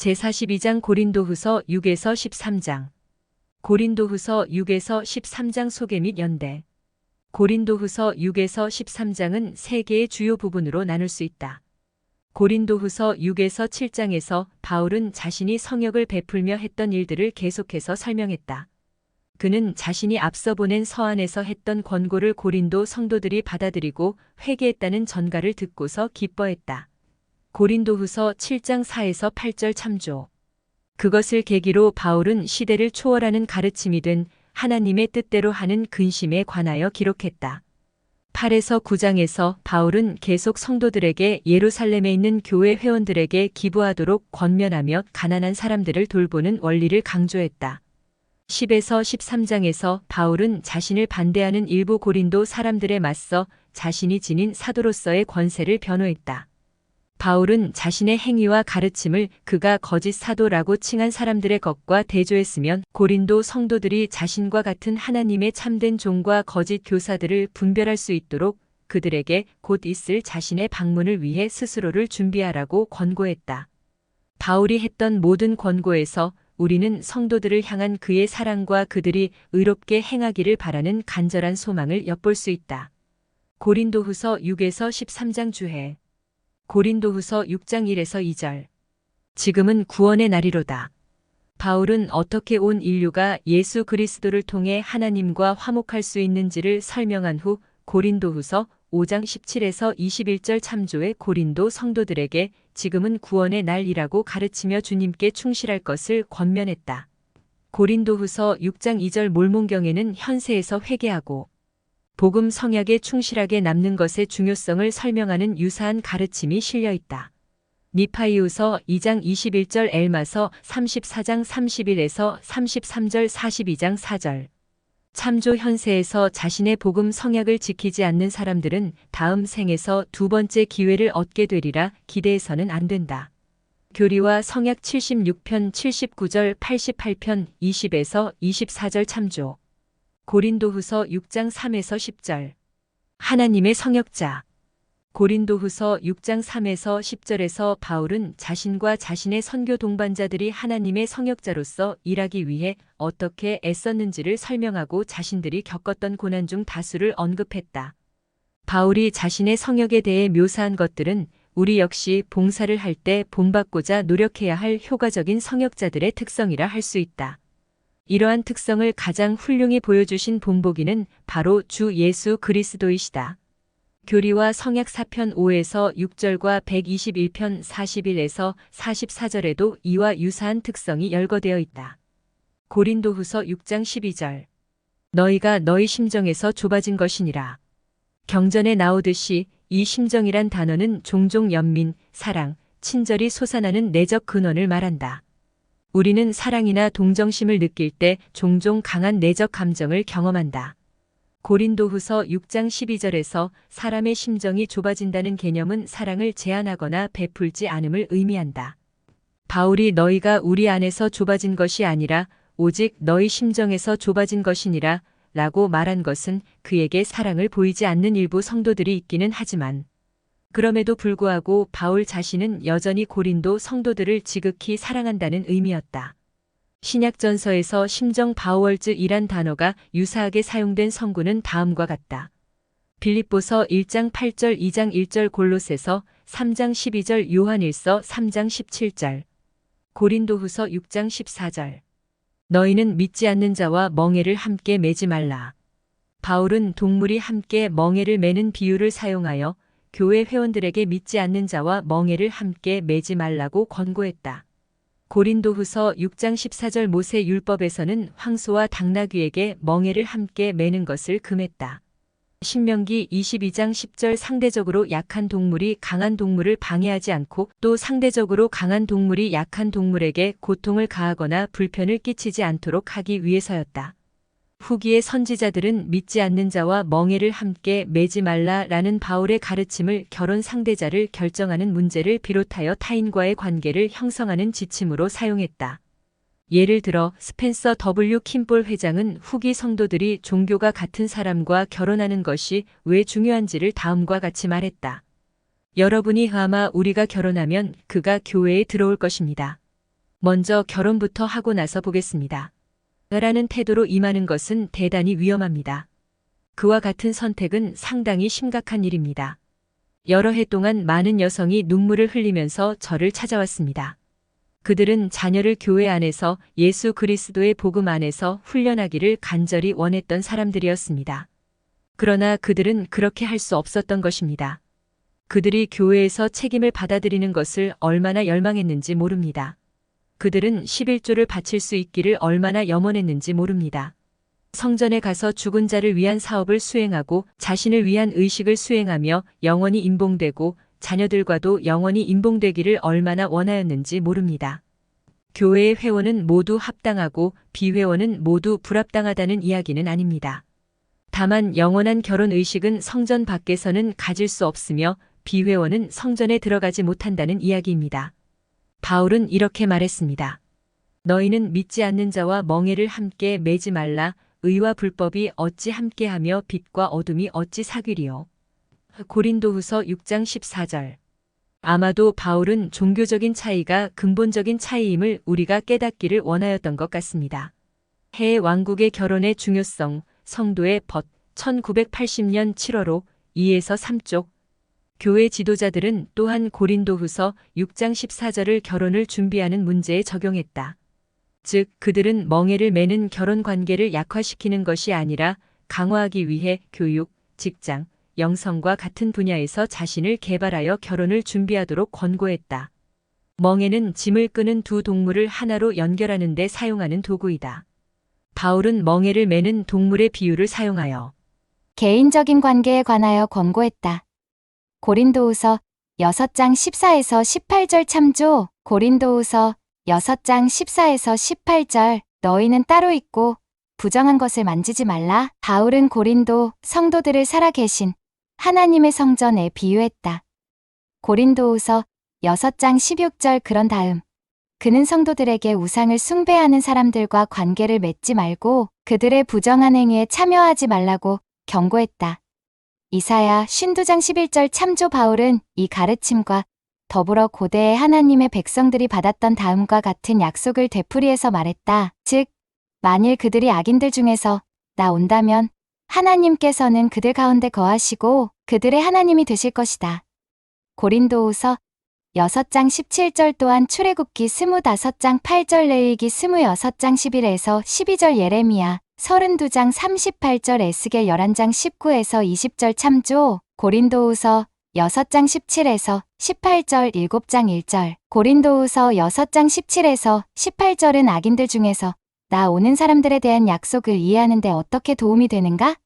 제42장 고린도후서 6에서 13장. 고린도후서 6에서 13장 소개 및 연대. 고린도후서 6에서 13장은 세 개의 주요 부분으로 나눌 수 있다. 고린도후서 6에서 7장에서 바울은 자신이 성역을 베풀며 했던 일들을 계속해서 설명했다. 그는 자신이 앞서 보낸 서한에서 했던 권고를 고린도 성도들이 받아들이고 회개했다는 전가를 듣고서 기뻐했다. 고린도후서 7장 4에서 8절 참조. 그것을 계기로 바울은 시대를 초월하는 가르침이 된 하나님의 뜻대로 하는 근심에 관하여 기록했다. 8에서 9장에서 바울은 계속 성도들에게 예루살렘에 있는 교회 회원들에게 기부하도록 권면하며 가난한 사람들을 돌보는 원리를 강조했다. 10에서 13장에서 바울은 자신을 반대하는 일부 고린도 사람들에 맞서 자신이 지닌 사도로서의 권세를 변호했다. 바울은 자신의 행위와 가르침을 그가 거짓 사도라고 칭한 사람들의 것과 대조했으면 고린도 성도들이 자신과 같은 하나님의 참된 종과 거짓 교사들을 분별할 수 있도록 그들에게 곧 있을 자신의 방문을 위해 스스로를 준비하라고 권고했다. 바울이 했던 모든 권고에서 우리는 성도들을 향한 그의 사랑과 그들이 의롭게 행하기를 바라는 간절한 소망을 엿볼 수 있다. 고린도후서 6에서 13장 주해. 고린도후서 6장 1에서 2절. 지금은 구원의 날이로다. 바울은 어떻게 온 인류가 예수 그리스도를 통해 하나님과 화목할 수 있는지를 설명한 후 고린도후서 5장 17에서 21절 참조의 고린도 성도들에게 지금은 구원의 날이라고 가르치며 주님께 충실할 것을 권면했다. 고린도후서 6장 2절 몰몬경에는 현세에서 회개하고 복음 성약에 충실하게 남는 것의 중요성을 설명하는 유사한 가르침이 실려 있다. 니파이후서 2장 21절 엘마서 34장 31에서 33절 42장 4절. 참조 현세에서 자신의 복음 성약을 지키지 않는 사람들은 다음 생에서 두 번째 기회를 얻게 되리라 기대해서는 안 된다. 교리와 성약 76편 79절 88편 20에서 24절 참조. 고린도후서 6장 3에서 10절. 하나님의 성역자. 고린도후서 6장 3에서 10절에서 바울은 자신과 자신의 선교 동반자들이 하나님의 성역자로서 일하기 위해 어떻게 애썼는지를 설명하고 자신들이 겪었던 고난 중 다수를 언급했다. 바울이 자신의 성역에 대해 묘사한 것들은 우리 역시 봉사를 할 때 본받고자 노력해야 할 효과적인 성역자들의 특성이라 할 수 있다. 이러한 특성을 가장 훌륭히 보여주신 본보기는 바로 주 예수 그리스도이시다. 교리와 성약 4편 5에서 6절과 121편 41에서 44절에도 이와 유사한 특성이 열거되어 있다. 고린도후서 6장 12절. 너희가 너희 심정에서 좁아진 것이니라. 경전에 나오듯이 이 심정이란 단어는 종종 연민, 사랑, 친절이 솟아나는 내적 근원을 말한다. 우리는 사랑이나 동정심을 느낄 때 종종 강한 내적 감정을 경험한다. 고린도후서 6장 12절에서 사람의 심정이 좁아진다는 개념은 사랑을 제한하거나 베풀지 않음을 의미한다. 바울이 너희가 우리 안에서 좁아진 것이 아니라 오직 너희 심정에서 좁아진 것이니라 라고 말한 것은 그에게 사랑을 보이지 않는 일부 성도들이 있기는 하지만 그럼에도 불구하고 바울 자신은 여전히 고린도 성도들을 지극히 사랑한다는 의미였다. 신약전서에서 심정 바우얼즈이란 단어가 유사하게 사용된 성구는 다음과 같다. 빌립보서 1장 8절 2장 1절 골로새서 3장 12절 요한일서 3장 17절. 고린도후서 6장 14절. 너희는 믿지 않는 자와 멍에를 함께 매지 말라. 바울은 동물이 함께 멍에를 매는 비유를 사용하여 교회 회원들에게 믿지 않는 자와 멍에를 함께 매지 말라고 권고했다. 고린도후서 6장 14절 모세 율법에서는 황소와 당나귀에게 멍에를 함께 매는 것을 금했다. 신명기 22장 10절 상대적으로 약한 동물이 강한 동물을 방해하지 않고 또 상대적으로 강한 동물이 약한 동물에게 고통을 가하거나 불편을 끼치지 않도록 하기 위해서였다. 후기의 선지자들은 믿지 않는 자와 멍에를 함께 매지 말라라는 바울의 가르침을 결혼 상대자를 결정하는 문제를 비롯하여 타인과의 관계를 형성하는 지침으로 사용했다. 예를 들어 스펜서 W. 킴볼 회장은 후기 성도들이 종교가 같은 사람과 결혼하는 것이 왜 중요한지를 다음과 같이 말했다. 여러분이 아마 우리가 결혼하면 그가 교회에 들어올 것입니다. 먼저 결혼부터 하고 나서 보겠습니다. 라는 태도로 임하는 것은 대단히 위험합니다. 그와 같은 선택은 상당히 심각한 일입니다. 여러 해 동안 많은 여성이 눈물을 흘리면서 저를 찾아왔습니다. 그들은 자녀를 교회 안에서 예수 그리스도의 복음 안에서 훈련하기를 간절히 원했던 사람들이었습니다. 그러나 그들은 그렇게 할 수 없었던 것입니다. 그들이 교회에서 책임을 받아들이는 것을 얼마나 열망했는지 모릅니다. 그들은 11조를 바칠 수 있기를 얼마나 염원했는지 모릅니다. 성전에 가서 죽은 자를 위한 사업을 수행하고 자신을 위한 의식을 수행하며 영원히 임봉되고 자녀들과도 영원히 임봉되기를 얼마나 원하였는지 모릅니다. 교회의 회원은 모두 합당하고 비회원은 모두 불합당하다는 이야기는 아닙니다. 다만 영원한 결혼 의식은 성전 밖에서는 가질 수 없으며 비회원은 성전에 들어가지 못한다는 이야기입니다. 바울은 이렇게 말했습니다. 너희는 믿지 않는 자와 멍에를 함께 매지 말라. 의와 불법이 어찌 함께하며 빛과 어둠이 어찌 사귀리요. 고린도후서 6장 14절. 아마도 바울은 종교적인 차이가 근본적인 차이임을 우리가 깨닫기를 원하였던 것 같습니다. 해외 왕국의 결혼의 중요성, 성도의 벗, 1980년 7월호 2에서 3쪽. 교회 지도자들은 또한 고린도후서 6장 14절을 결혼을 준비하는 문제에 적용했다. 즉, 그들은 멍에를 매는 결혼 관계를 약화시키는 것이 아니라 강화하기 위해 교육, 직장, 영성과 같은 분야에서 자신을 개발하여 결혼을 준비하도록 권고했다. 멍에는 짐을 끄는 두 동물을 하나로 연결하는 데 사용하는 도구이다. 바울은 멍에를 매는 동물의 비유를 사용하여 개인적인 관계에 관하여 권고했다. 고린도후서 6장 14에서 18절 참조. 고린도후서 6장 14에서 18절. 너희는 따로 있고 부정한 것을 만지지 말라. 바울은 고린도 성도들을 살아계신 하나님의 성전에 비유했다. 고린도후서 6장 16절. 그런 다음 그는 성도들에게 우상을 숭배하는 사람들과 관계를 맺지 말고 그들의 부정한 행위에 참여하지 말라고 경고했다. 이사야 52장 11절 참조. 바울은 이 가르침과 더불어 고대의 하나님의 백성들이 받았던 다음과 같은 약속을 되풀이해서 말했다. 즉, 만일 그들이 악인들 중에서 나온다면 하나님께서는 그들 가운데 거하시고 그들의 하나님이 되실 것이다. 고린도후서 6장 17절 또한 출애굽기 25장 8절 레위기 26장 11에서 12절 예레미야 32장 38절 에스겔 11장 19에서 20절 참조. 고린도후서 6장 17에서 18절 7장 1절. 고린도후서 6장 17에서 18절은 악인들 중에서 나오는 사람들에 대한 약속을 이해하는 데 어떻게 도움이 되는가?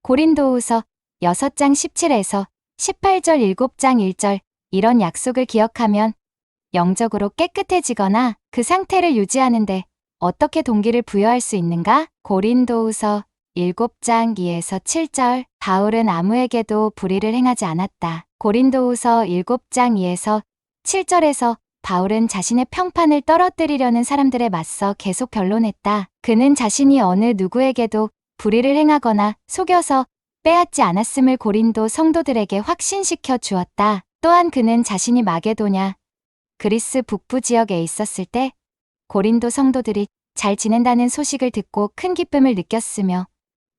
고린도후서 6장 17에서 18절 7장 1절. 이런 약속을 기억하면 영적으로 깨끗해지거나 그 상태를 유지하는데 어떻게 동기를 부여할 수 있는가? 고린도후서 7장 2에서 7절. 바울은 아무에게도 불의를 행하지 않았다. 고린도후서 7장 2에서 7절에서 바울은 자신의 평판을 떨어뜨리려는 사람들에 맞서 계속 변론했다. 그는 자신이 어느 누구에게도 불의를 행하거나 속여서 빼앗지 않았음을 고린도 성도들에게 확신시켜 주었다. 또한 그는 자신이 마게도냐, 그리스 북부 지역에 있었을 때 고린도 성도들이 잘 지낸다는 소식을 듣고 큰 기쁨을 느꼈으며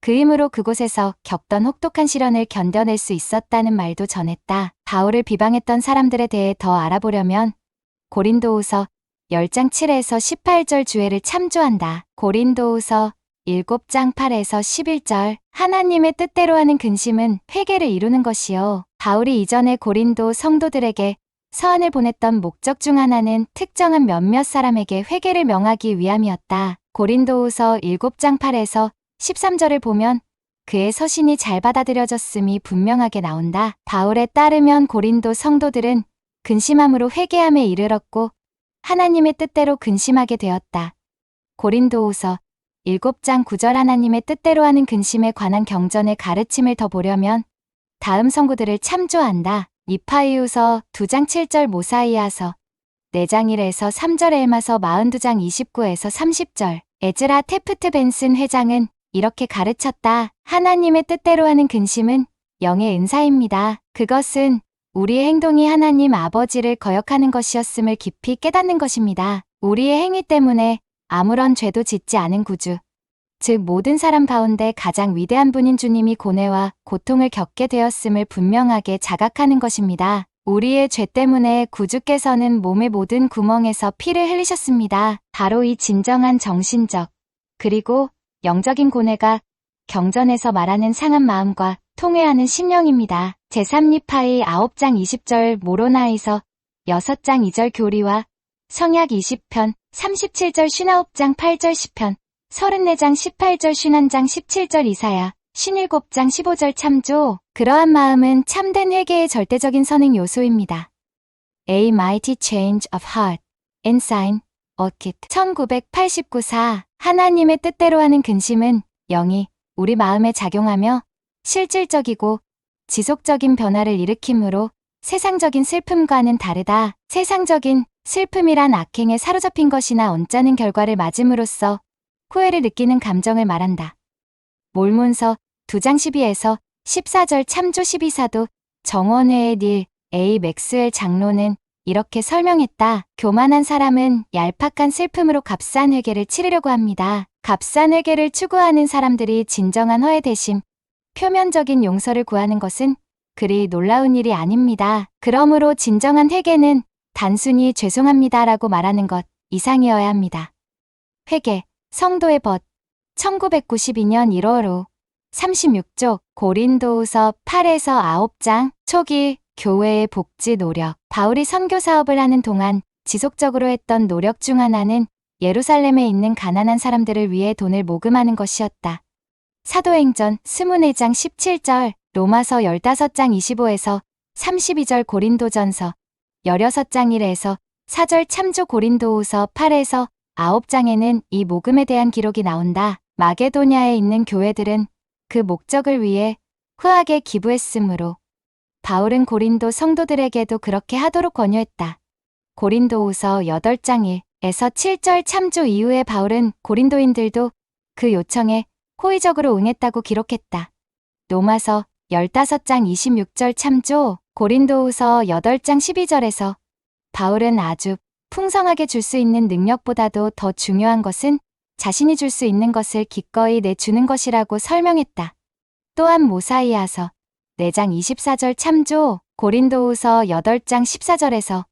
그 힘으로 그곳에서 겪던 혹독한 시련을 견뎌낼 수 있었다는 말도 전했다. 바울을 비방했던 사람들에 대해 더 알아보려면 고린도후서 10장 7에서 18절 주애를 참조한다. 고린도후서 7장 8에서 11절. 하나님의 뜻대로 하는 근심은 회개를 이루는 것이요. 바울이 이전에 고린도 성도들에게 서한을 보냈던 목적 중 하나는 특정한 몇몇 사람에게 회개를 명하기 위함이었다. 고린도후서 7장 8에서 13절을 보면 그의 서신이 잘 받아들여졌음이 분명하게 나온다. 바울에 따르면 고린도 성도들은 근심함으로 회개함에 이르렀고 하나님의 뜻대로 근심하게 되었다. 고린도후서 7장 9절. 하나님의 뜻대로 하는 근심에 관한 경전의 가르침을 더 보려면 다음 성구들을 참조한다. 니파이후서 2장 7절, 모사이아서 4장 1에서 3절에 에마서 42장 29에서 30절. 에즈라 테프트 벤슨 회장은 이렇게 가르쳤다. 하나님의 뜻대로 하는 근심은 영의 은사입니다. 그것은 우리의 행동이 하나님 아버지를 거역하는 것이었음을 깊이 깨닫는 것입니다. 우리의 행위 때문에 아무런 죄도 짓지 않은 구주, 즉 모든 사람 가운데 가장 위대한 분인 주님이 고뇌와 고통을 겪게 되었음을 분명하게 자각하는 것입니다. 우리의 죄 때문에 구주께서는 몸의 모든 구멍에서 피를 흘리셨습니다. 바로 이 진정한 정신적 그리고 영적인 고뇌가 경전에서 말하는 상한 마음과 통회하는 심령입니다. 제3리파의 9장 20절 모로나에서 6장 2절 교리와 성약 20편 37절 59장 8절 10편 34장 18절 51장 17절 이사야 57장 15절 참조. 그러한 마음은 참된 회개의 절대적인 선행 요소입니다. A Mighty Change of Heart, Ensign, Orchid 1989-4 하나님의 뜻대로 하는 근심은 영이 우리 마음에 작용하며 실질적이고 지속적인 변화를 일으키므로 세상적인 슬픔과는 다르다. 세상적인 슬픔이란 악행에 사로잡힌 것이나 언짢은 결과를 맞음으로써 후회를 느끼는 감정을 말한다. 몰문서 2장 12에서 14절 참조 12사도 정원회의 닐 A 맥스웰 장로는 이렇게 설명했다. 교만한 사람은 얄팍한 슬픔으로 값싼 회개를 치르려고 합니다. 값싼 회개를 추구하는 사람들이 진정한 화해 대신 표면적인 용서를 구하는 것은 그리 놀라운 일이 아닙니다. 그러므로 진정한 회개는 단순히 죄송합니다라고 말하는 것 이상이어야 합니다. 회개, 성도의 벗 1992년 1월 5 36쪽 고린도후서 8에서 9장 초기 교회의 복지 노력. 바울이 선교 사업을 하는 동안 지속적으로 했던 노력 중 하나는 예루살렘에 있는 가난한 사람들을 위해 돈을 모금하는 것이었다. 사도행전 24장 17절, 로마서 15장 25에서 32절, 고린도전서 16장 1에서 4절, 참조 고린도후서 8에서 9장에는 이 모금에 대한 기록이 나온다. 마게도냐에 있는 교회들은 그 목적을 위해 후하게 기부했으므로 바울은 고린도 성도들에게도 그렇게 하도록 권유했다. 고린도후서 8장 1에서 7절, 참조 이후에 바울은 고린도인들도 그 요청에 호의적으로 응했다고 기록했다. 로마서 15장 26절, 참조 고린도후서 8장 12절에서 바울은 아주 풍성하게 줄 수 있는 능력보다도 더 중요한 것은 자신이 줄 수 있는 것을 기꺼이 내주는 것이라고 설명했다. 또한 모사이아서 4장 24절, 참조 고린도후서 8장 14절에서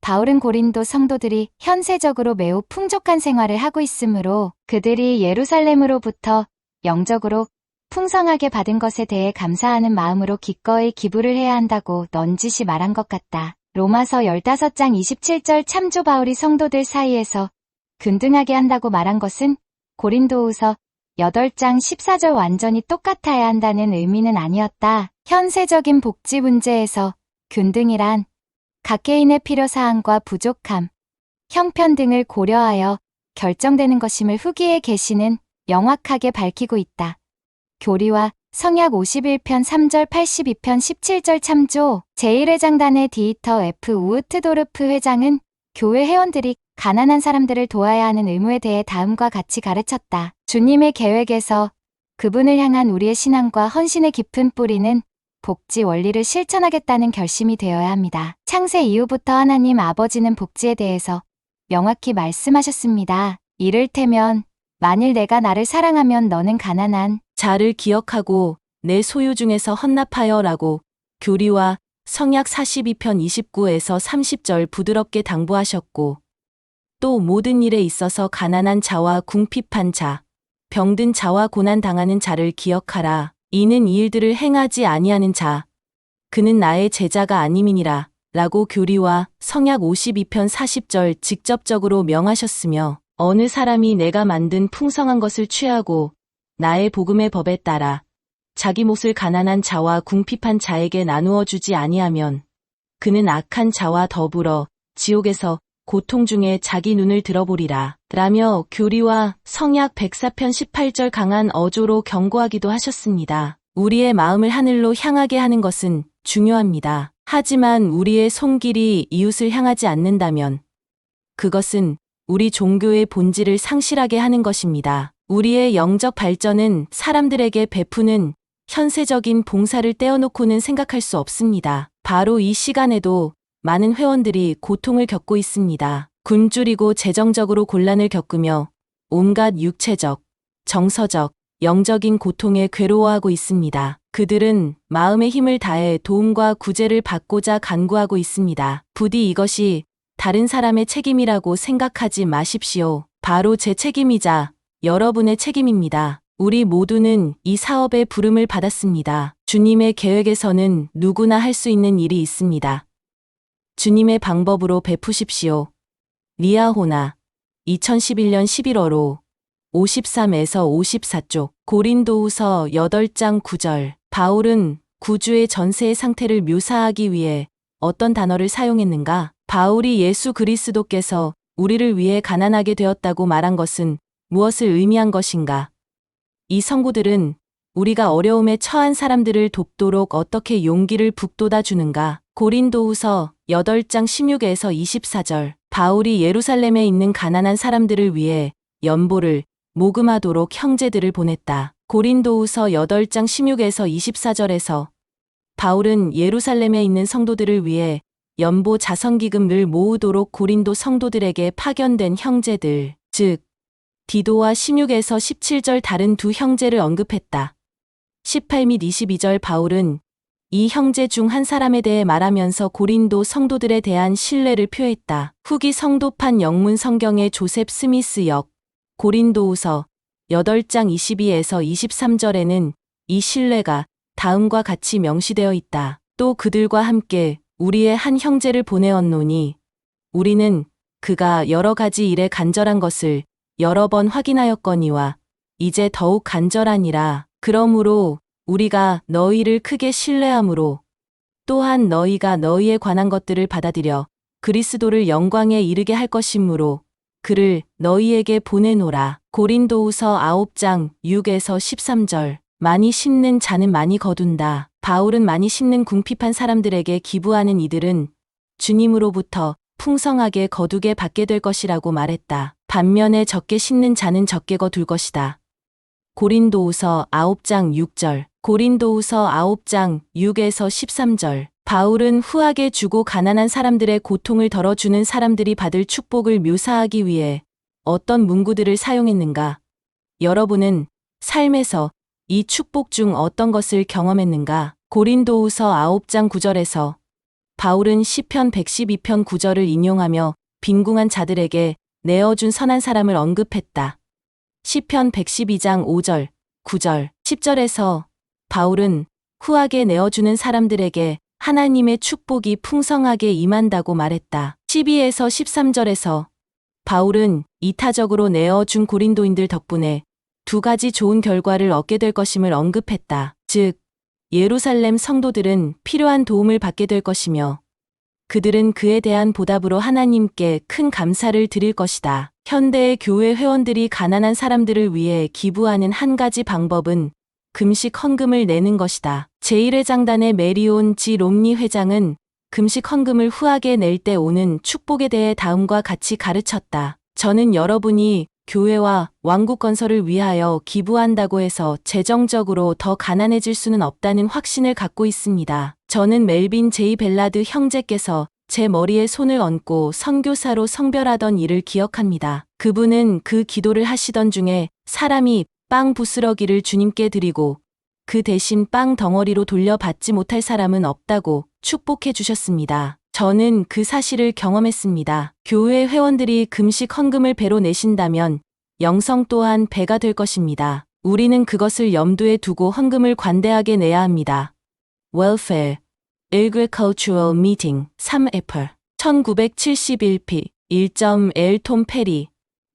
바울은 고린도 성도들이 현세적으로 매우 풍족한 생활을 하고 있으므로 그들이 예루살렘으로부터 영적으로 풍성하게 받은 것에 대해 감사하는 마음으로 기꺼이 기부를 해야 한다고 넌지시 말한 것 같다. 로마서 15장 27절, 참조 바울이 성도들 사이에서 균등하게 한다고 말한 것은 고린도후서 8장 14절 완전히 똑같아야 한다는 의미는 아니었다. 현세적인 복지 문제에서 균등이란 각 개인의 필요사항과 부족함, 형편 등을 고려하여 결정되는 것임을 후기의 계시는 명확하게 밝히고 있다. 교리와 성약 51편 3절 82편 17절, 참조 제1회장단의 디이터 F 우트도르프 회장은 교회 회원들이 가난한 사람들을 도와야 하는 의무에 대해 다음과 같이 가르쳤다. 주님의 계획에서 그분을 향한 우리의 신앙과 헌신의 깊은 뿌리는 복지 원리를 실천하겠다는 결심이 되어야 합니다. 창세 이후부터 하나님 아버지는 복지에 대해서 명확히 말씀하셨습니다. 이를테면 만일 내가 나를 사랑하면 너는 가난한 자를 기억하고 내 소유 중에서 헌납하여 라고 교리와 성약 42편 29에서 30절 부드럽게 당부하셨고 또 모든 일에 있어서 가난한 자와 궁핍한 자, 병든 자와 고난 당하는 자를 기억하라. 이는 이 일들을 행하지 아니하는 자, 그는 나의 제자가 아님이니라 라고 교리와 성약 52편 40절 직접적으로 명하셨으며 어느 사람이 내가 만든 풍성한 것을 취하고 나의 복음의 법에 따라 자기 몫을 가난한 자와 궁핍한 자에게 나누어 주지 아니하면 그는 악한 자와 더불어 지옥에서 고통 중에 자기 눈을 들어보리라 라며 교리와 성약 104편 18절 강한 어조로 경고하기도 하셨습니다. 우리의 마음을 하늘로 향하게 하는 것은 중요합니다. 하지만 우리의 손길이 이웃을 향하지 않는다면 그것은 우리 종교의 본질을 상실하게 하는 것입니다. 우리의 영적 발전은 사람들에게 베푸는 현세적인 봉사를 떼어놓고는 생각할 수 없습니다. 바로 이 시간에도 많은 회원들이 고통을 겪고 있습니다. 굶주리고 재정적으로 곤란을 겪으며 온갖 육체적, 정서적, 영적인 고통에 괴로워하고 있습니다. 그들은 마음의 힘을 다해 도움과 구제를 받고자 간구하고 있습니다. 부디 이것이 다른 사람의 책임이라고 생각하지 마십시오. 바로 제 책임이자 여러분의 책임입니다. 우리 모두는 이 사업에 부름을 받았습니다. 주님의 계획에서는 누구나 할 수 있는 일이 있습니다. 주님의 방법으로 베푸십시오. 리아호나 2011년 11월호 53에서 54쪽 고린도후서 8장 9절 바울은 구주의 전세의 상태를 묘사하기 위해 어떤 단어를 사용했는가? 바울이 예수 그리스도께서 우리를 위해 가난하게 되었다고 말한 것은 무엇을 의미한 것인가? 이 성구들은 우리가 어려움에 처한 사람들을 돕도록 어떻게 용기를 북돋아 주는가? 고린도후서 8장 16에서 24절 바울이 예루살렘에 있는 가난한 사람들을 위해 연보를 모금하도록 형제들을 보냈다. 고린도후서 8장 16에서 24절에서 바울은 예루살렘에 있는 성도들을 위해 연보 자선기금을 모으도록 고린도 성도들에게 파견된 형제들, 즉 디도와 16에서 17절 다른 두 형제를 언급했다. 18 및 22절 바울은 이 형제 중 한 사람에 대해 말하면서 고린도 성도들에 대한 신뢰를 표했다. 후기 성도판 영문 성경의 조셉 스미스 역 고린도후서 8장 22에서 23절에는 이 신뢰가 다음과 같이 명시되어 있다. 또 그들과 함께 우리의 한 형제를 보내었노니 우리는 그가 여러 가지 일에 간절한 것을 여러 번 확인하였거니와 이제 더욱 간절하니라. 그러므로 우리가 너희를 크게 신뢰함으로 또한 너희가 너희에 관한 것들을 받아들여 그리스도를 영광에 이르게 할 것이므로 그를 너희에게 보내노라. 고린도후서 9장 6에서 13절 많이 심는 자는 많이 거둔다. 바울은 많이 심는 궁핍한 사람들에게 기부하는 이들은 주님으로부터 풍성하게 거두게 받게 될 것이라고 말했다. 반면에 적게 심는 자는 적게 거둘 것이다. 고린도후서 9장 6절 고린도후서 9장 6에서 13절 바울은 후하게 주고 가난한 사람들의 고통을 덜어주는 사람들이 받을 축복을 묘사하기 위해 어떤 문구들을 사용했는가? 여러분은 삶에서 이 축복 중 어떤 것을 경험했는가? 고린도후서 9장 9절에서 바울은 시편 112편 9절을 인용하며 빈궁한 자들에게 내어준 선한 사람을 언급했다. 시편 112장 5절, 9절, 10절에서 바울은 후하게 내어주는 사람들에게 하나님의 축복이 풍성하게 임한다고 말했다. 12에서 13절에서 바울은 이타적으로 내어준 고린도인들 덕분에 두 가지 좋은 결과를 얻게 될 것임을 언급했다. 즉, 예루살렘 성도들은 필요한 도움을 받게 될 것이며 그들은 그에 대한 보답으로 하나님께 큰 감사를 드릴 것이다. 현대의 교회 회원들이 가난한 사람들을 위해 기부하는 한 가지 방법은 금식 헌금을 내는 것이다. 제1회장단의 메리온 지 롬니 회장은 금식 헌금을 후하게 낼 때 오는 축복에 대해 다음과 같이 가르쳤다. 저는 여러분이 교회와 왕국 건설을 위하여 기부한다고 해서 재정적으로 더 가난해질 수는 없다는 확신을 갖고 있습니다. 저는 멜빈 제이 벨라드 형제께서 제 머리에 손을 얹고 선교사로 성별하던 일을 기억합니다. 그분은 그 기도를 하시던 중에 사람이 빵 부스러기를 주님께 드리고 그 대신 빵 덩어리로 돌려받지 못할 사람은 없다고 축복해 주셨습니다. 저는 그 사실을 경험했습니다. 교회 회원들이 금식 헌금을 배로 내신다면 영성 또한 배가 될 것입니다. 우리는 그것을 염두에 두고 헌금을 관대하게 내야 합니다. Welfare, Agricultural Meeting, 3애플 1971p 1.L 톰 페리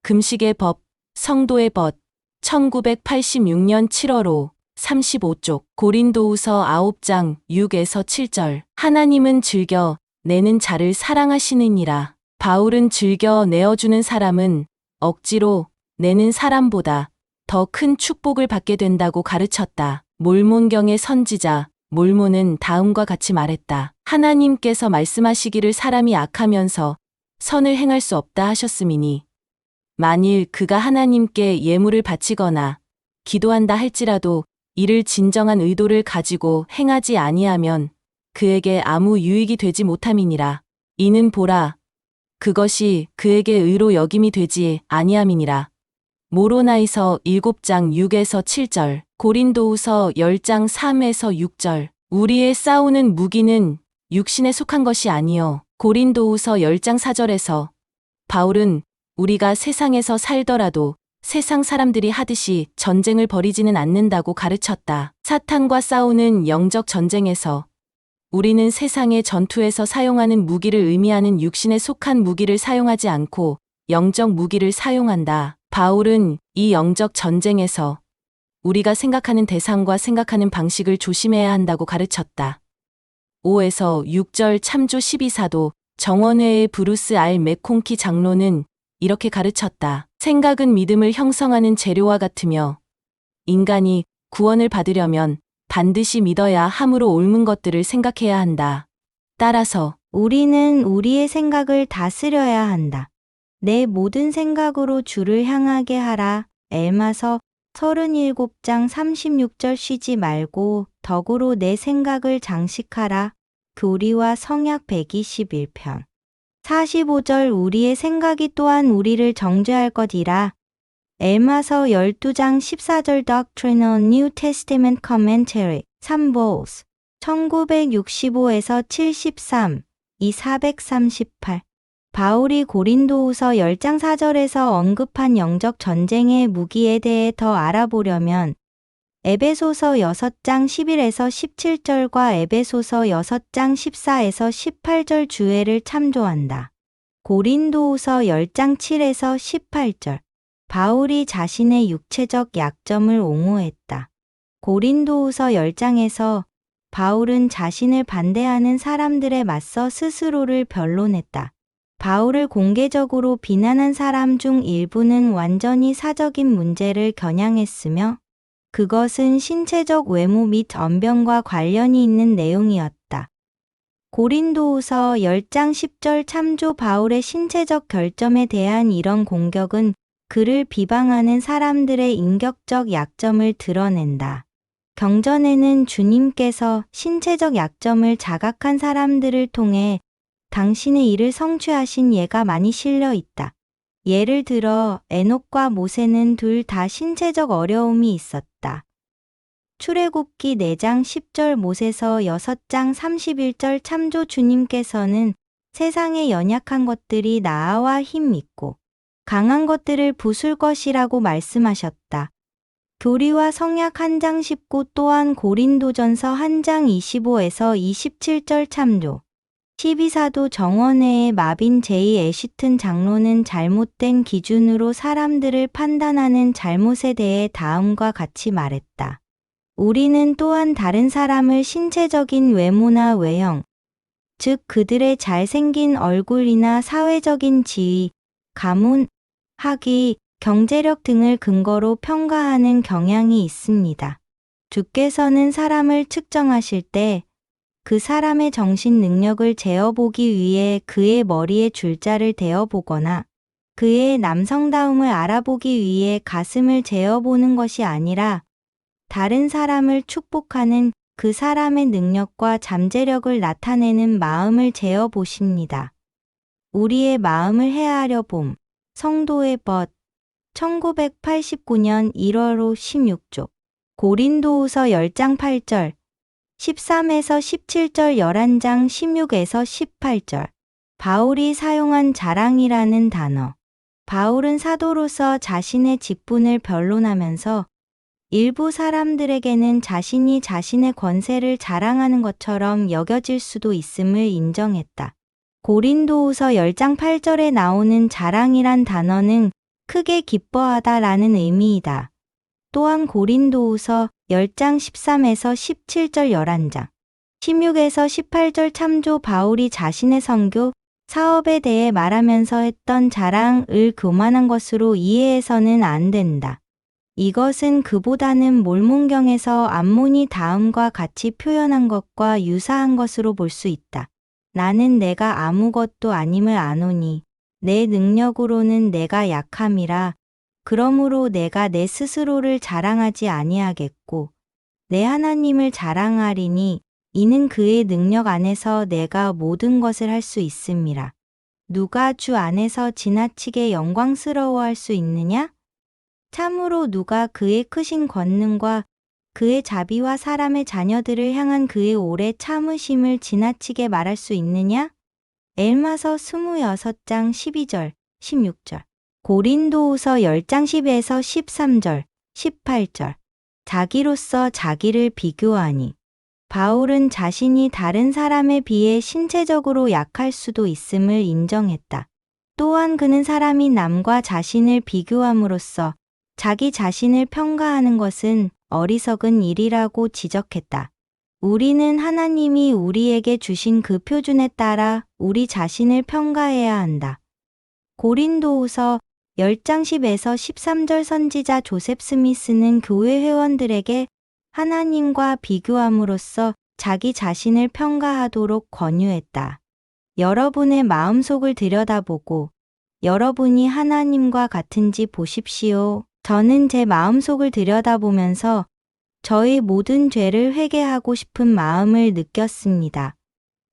금식의 법, 성도의 벗 1986년 7월 5 35쪽 고린도후서 9장 6에서 7절 하나님은 즐겨 내는 자를 사랑하시느니라. 바울은 즐겨 내어주는 사람은 억지로 내는 사람보다 더 큰 축복을 받게 된다고 가르쳤다. 몰몬경의 선지자 몰몬은 다음과 같이 말했다. 하나님께서 말씀하시기를 사람이 악하면서 선을 행할 수 없다 하셨음이니 만일 그가 하나님께 예물을 바치거나 기도한다 할지라도 이를 진정한 의도를 가지고 행하지 아니하면 그에게 아무 유익이 되지 못함이니라. 이는 보라, 그것이 그에게 의로 여김이 되지 아니함이니라. 모로나이서 7장 6에서 7절, 고린도후서 10장 3에서 6절. 우리의 싸우는 무기는 육신에 속한 것이 아니요. 고린도후서 10장 4절에서 바울은 우리가 세상에서 살더라도 세상 사람들이 하듯이 전쟁을 벌이지는 않는다고 가르쳤다. 사탄과 싸우는 영적 전쟁에서 우리는 세상의 전투에서 사용하는 무기를 의미하는 육신에 속한 무기를 사용하지 않고 영적 무기를 사용한다. 바울은 이 영적 전쟁에서 우리가 생각하는 대상과 생각하는 방식을 조심해야 한다고 가르쳤다. 5에서 6절 참조 12사도 정원회의 브루스 알 맥콩키 장로는 이렇게 가르쳤다. 생각은 믿음을 형성하는 재료와 같으며 인간이 구원을 받으려면 반드시 믿어야 함으로 옳은 것들을 생각해야 한다. 따라서 우리는 우리의 생각을 다스려야 한다. 내 모든 생각으로 주를 향하게 하라. 엘마서 37장 36절 쉬지 말고 덕으로 내 생각을 장식하라. 교리와 성약 121편 45절 우리의 생각이 또한 우리를 정죄할 것이라. 엘마서 12장 14절 Doctrinal New Testament Commentary 3보스 1965에서 73 이 438 바울이 고린도후서 10장 4절에서 언급한 영적 전쟁의 무기에 대해 더 알아보려면 에베소서 6장 11에서 17절과 에베소서 6장 14에서 18절 주해를 참조한다. 고린도후서 10장 7에서 18절 바울이 자신의 육체적 약점을 옹호했다. 고린도후서 10장에서 바울은 자신을 반대하는 사람들에 맞서 스스로를 변론했다. 바울을 공개적으로 비난한 사람 중 일부는 완전히 사적인 문제를 겨냥했으며 그것은 신체적 외모 및 언변과 관련이 있는 내용이었다. 고린도후서 10장 10절 참조 바울의 신체적 결점에 대한 이런 공격은 그를 비방하는 사람들의 인격적 약점을 드러낸다. 경전에는 주님께서 신체적 약점을 자각한 사람들을 통해 당신의 일을 성취하신 예가 많이 실려 있다. 예를 들어 에녹과 모세는 둘 다 신체적 어려움이 있었다. 출애굽기 4장 10절 모세서 6장 31절 참조 주님께서는 세상의 연약한 것들이 나아와 힘 있고 강한 것들을 부술 것이라고 말씀하셨다. 교리와 성약 1장 19 또한 고린도전서 1장 25에서 27절 참조 12사도 정원회의 마빈 제이 애시튼 장로는 잘못된 기준으로 사람들을 판단하는 잘못에 대해 다음과 같이 말했다. 우리는 또한 다른 사람을 신체적인 외모나 외형, 즉 그들의 잘생긴 얼굴이나 사회적인 지위, 가문, 학위, 경제력 등을 근거로 평가하는 경향이 있습니다. 주께서는 사람을 측정하실 때 그 사람의 정신 능력을 재어보기 위해 그의 머리에 줄자를 대어보거나 그의 남성다움을 알아보기 위해 가슴을 재어보는 것이 아니라 다른 사람을 축복하는 그 사람의 능력과 잠재력을 나타내는 마음을 재어보십니다. 우리의 마음을 헤아려 봄, 성도의 벗, 1989년 1월 16조, 고린도후서 10장 8절, 13에서 17절 11장 16에서 18절, 바울이 사용한 자랑이라는 단어. 바울은 사도로서 자신의 직분을 변론하면서 일부 사람들에게는 자신이 자신의 권세를 자랑하는 것처럼 여겨질 수도 있음을 인정했다. 고린도후서 10장 8절에 나오는 자랑이란 단어는 크게 기뻐하다라는 의미이다. 또한 고린도후서 10장 13에서 17절 11장, 16에서 18절 참조 바울이 자신의 선교, 사업에 대해 말하면서 했던 자랑을 교만한 것으로 이해해서는 안 된다. 이것은 그보다는 몰몬경에서 암몬이 다음과 같이 표현한 것과 유사한 것으로 볼 수 있다. 나는 내가 아무것도 아님을 아노니 내 능력으로는 내가 약함이라. 그러므로 내가 내 스스로를 자랑하지 아니하겠고 내 하나님을 자랑하리니 이는 그의 능력 안에서 내가 모든 것을 할 수 있음이라. 누가 주 안에서 지나치게 영광스러워할 수 있느냐? 참으로 누가 그의 크신 권능과 그의 자비와 사람의 자녀들을 향한 그의 오래 참으심을 지나치게 말할 수 있느냐? 엘마서 26장 12절, 16절. 고린도후서 10장 10에서 13절, 18절. 자기로서 자기를 비교하니. 바울은 자신이 다른 사람에 비해 신체적으로 약할 수도 있음을 인정했다. 또한 그는 사람이 남과 자신을 비교함으로써 자기 자신을 평가하는 것은 어리석은 일이라고 지적했다. 우리는 하나님이 우리에게 주신 그 표준에 따라 우리 자신을 평가해야 한다. 고린도후서 10장 10에서 13절. 선지자 조셉 스미스는 교회 회원들에게 하나님과 비교함으로써 자기 자신을 평가하도록 권유했다. 여러분의 마음속을 들여다보고 여러분이 하나님과 같은지 보십시오. 저는 제 마음속을 들여다보면서 저의 모든 죄를 회개하고 싶은 마음을 느꼈습니다.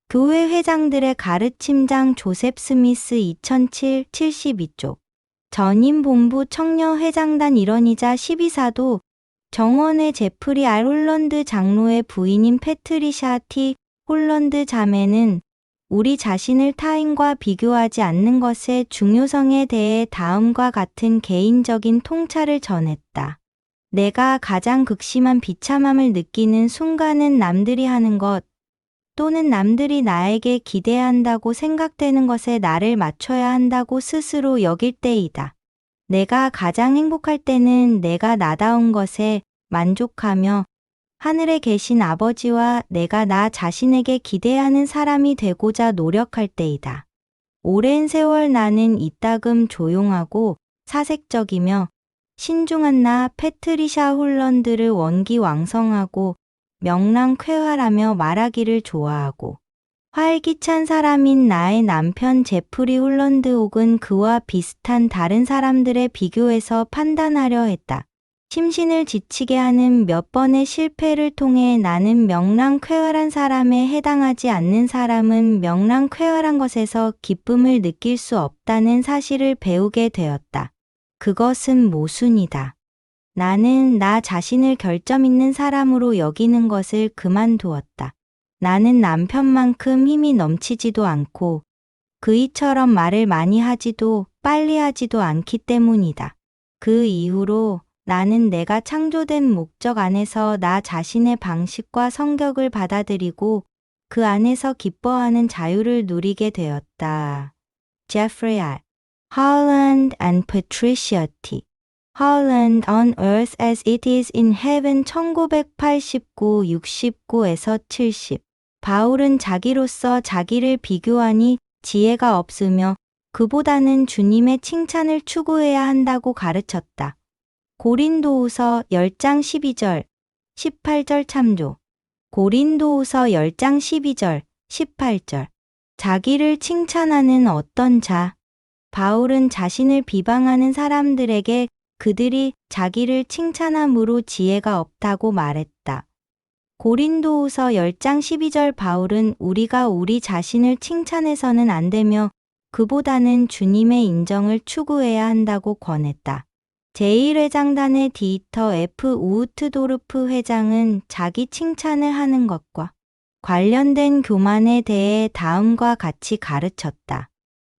교회 회장들의 가르침장 조셉 스미스 2007 72쪽. 전임 본부 청년회장단 일원이자 12사도 정원의 제프리 R. 홀런드 장로의 부인인 패트리샤 T. 홀런드 자매는 우리 자신을 타인과 비교하지 않는 것의 중요성에 대해 다음과 같은 개인적인 통찰을 전했다. 내가 가장 극심한 비참함을 느끼는 순간은 남들이 하는 것 또는 남들이 나에게 기대한다고 생각되는 것에 나를 맞춰야 한다고 스스로 여길 때이다. 내가 가장 행복할 때는 내가 나다운 것에 만족하며 하늘에 계신 아버지와 내가 나 자신에게 기대하는 사람이 되고자 노력할 때이다. 오랜 세월 나는 이따금 조용하고 사색적이며 신중한 나 패트리샤 홀런드를 원기왕성하고 명랑쾌활하며 말하기를 좋아하고 활기찬 사람인 나의 남편 제프리 홀런드 혹은 그와 비슷한 다른 사람들에 비교해서 판단하려 했다. 심신을 지치게 하는 몇 번의 실패를 통해 나는 명랑쾌활한 사람에 해당하지 않는 사람은 명랑쾌활한 것에서 기쁨을 느낄 수 없다는 사실을 배우게 되었다. 그것은 모순이다. 나는 나 자신을 결점 있는 사람으로 여기는 것을 그만두었다. 나는 남편만큼 힘이 넘치지도 않고 그이처럼 말을 많이 하지도 빨리 하지도 않기 때문이다. 그 이후로 나는 내가 창조된 목적 안에서 나 자신의 방식과 성격을 받아들이고 그 안에서 기뻐하는 자유를 누리게 되었다. Jeffrey R. Holland and Patricia T. Holland on Earth as It is in Heaven 1989, 69에서 70. 바울은 자기로서 자기를 비교하니 지혜가 없으며 그보다는 주님의 칭찬을 추구해야 한다고 가르쳤다. 고린도후서 10장 12절, 18절 참조. 고린도후서 10장 12절, 18절. 자기를 칭찬하는 어떤 자. 바울은 자신을 비방하는 사람들에게 그들이 자기를 칭찬함으로 지혜가 없다고 말했다. 고린도후서 10장 12절. 바울은 우리가 우리 자신을 칭찬해서는 안 되며 그보다는 주님의 인정을 추구해야 한다고 권했다. 제1회장단의 디이터 F. 우트도르프 회장은 자기 칭찬을 하는 것과 관련된 교만에 대해 다음과 같이 가르쳤다.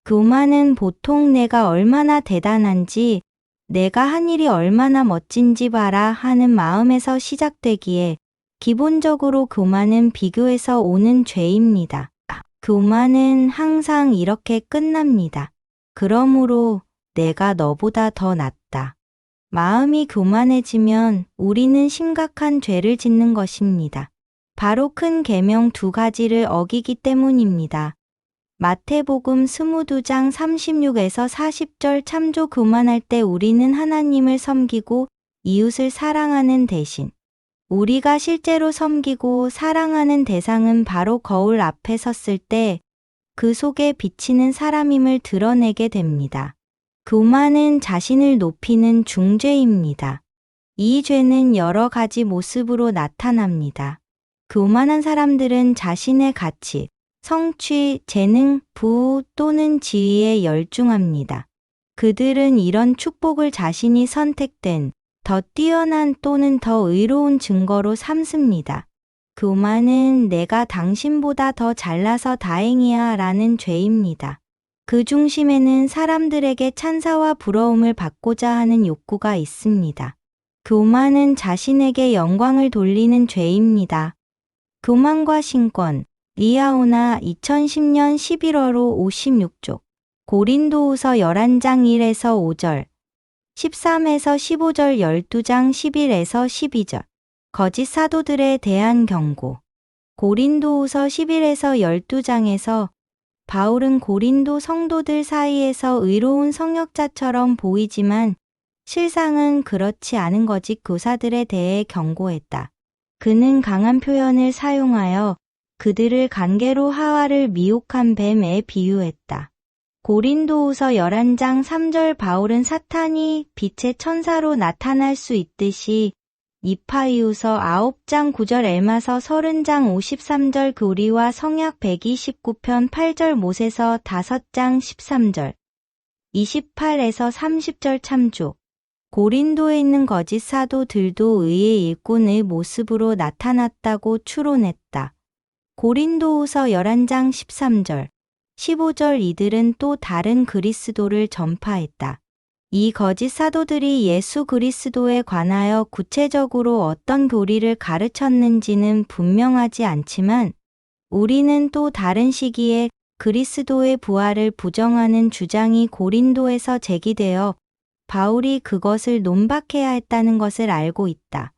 교만은 보통 내가 얼마나 대단한지, 내가 한 일이 얼마나 멋진지 봐라 하는 마음에서 시작되기에 기본적으로 교만은 비교에서 오는 죄입니다. 교만은 항상 이렇게 끝납니다. 그러므로 내가 너보다 더 낫다. 마음이 교만해지면 우리는 심각한 죄를 짓는 것입니다. 바로 큰 계명 2가지를 어기기 때문입니다. 마태복음 22장 36에서 40절 참조. 교만할 때 우리는 하나님을 섬기고 이웃을 사랑하는 대신 우리가 실제로 섬기고 사랑하는 대상은 바로 거울 앞에 섰을 때 그 속에 비치는 사람임을 드러내게 됩니다. 교만은 자신을 높이는 중죄입니다. 이 죄는 여러 가지 모습으로 나타납니다. 교만한 사람들은 자신의 가치, 성취, 재능, 부호 또는 지위에 열중합니다. 그들은 이런 축복을 자신이 선택된 더 뛰어난 또는 더 의로운 증거로 삼습니다. 교만은 내가 당신보다 더 잘나서 다행이야 라는 죄입니다. 그 중심에는 사람들에게 찬사와 부러움을 받고자 하는 욕구가 있습니다. 교만은 자신에게 영광을 돌리는 죄입니다. 교만과 신권, 리아오나 2010년 11월호 56쪽, 고린도후서 11장 1에서 5절, 13에서 15절 12장 11에서 12절, 거짓 사도들에 대한 경고. 고린도후서 11에서 12장에서 바울은 고린도 성도들 사이에서 의로운 성역자처럼 보이지만 실상은 그렇지 않은 거짓 교사들에 대해 경고했다. 그는 강한 표현을 사용하여 그들을 관계로 하와를 미혹한 뱀에 비유했다. 고린도후서 11장 3절 바울은 사탄이 빛의 천사로 나타날 수 있듯이 이파이후서 9장 9절 엘마서 30장 53절 교리와 성약 129편 8절 못에서 5장 13절 28에서 30절 참조. 고린도에 있는 거짓 사도들도 의의 일꾼의 모습으로 나타났다고 추론했다. 고린도후서 11장 13절, 15절 이들은 또 다른 그리스도를 전파했다. 이 거짓 사도들이 예수 그리스도에 관하여 구체적으로 어떤 교리를 가르쳤는지는 분명하지 않지만 우리는 또 다른 시기에 그리스도의 부활을 부정하는 주장이 고린도에서 제기되어 바울이 그것을 논박해야 했다는 것을 알고 있다.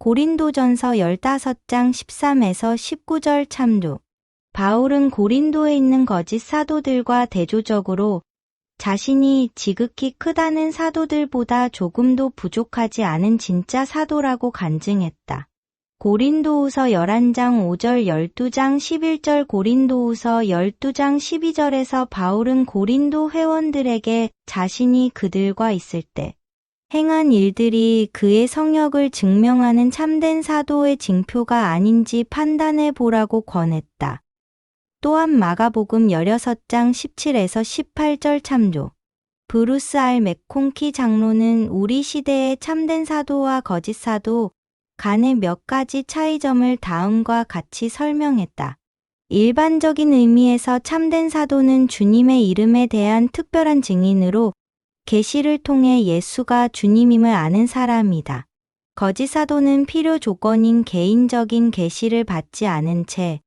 고린도전서 15장 13에서 19절 참조. 바울은 고린도에 있는 거짓 사도들과 대조적으로 자신이 지극히 크다는 사도들보다 조금도 부족하지 않은 진짜 사도라고 간증했다. 고린도후서 11장 5절 12장 11절 고린도후서 12장 12절에서 바울은 고린도 회원들에게 자신이 그들과 있을 때 행한 일들이 그의 성역을 증명하는 참된 사도의 징표가 아닌지 판단해 보라고 권했다. 또한 마가복음 16장 17에서 18절 참조. 브루스 R. 맥콩키 장로는 우리 시대의 참된 사도와 거짓 사도 간의 몇 가지 차이점을 다음과 같이 설명했다. 일반적인 의미에서 참된 사도는 주님의 이름에 대한 특별한 증인으로 계시를 통해 예수가 주님임을 아는 사람이다. 거짓 사도는 필요 조건인 개인적인 계시를 받지 않은 채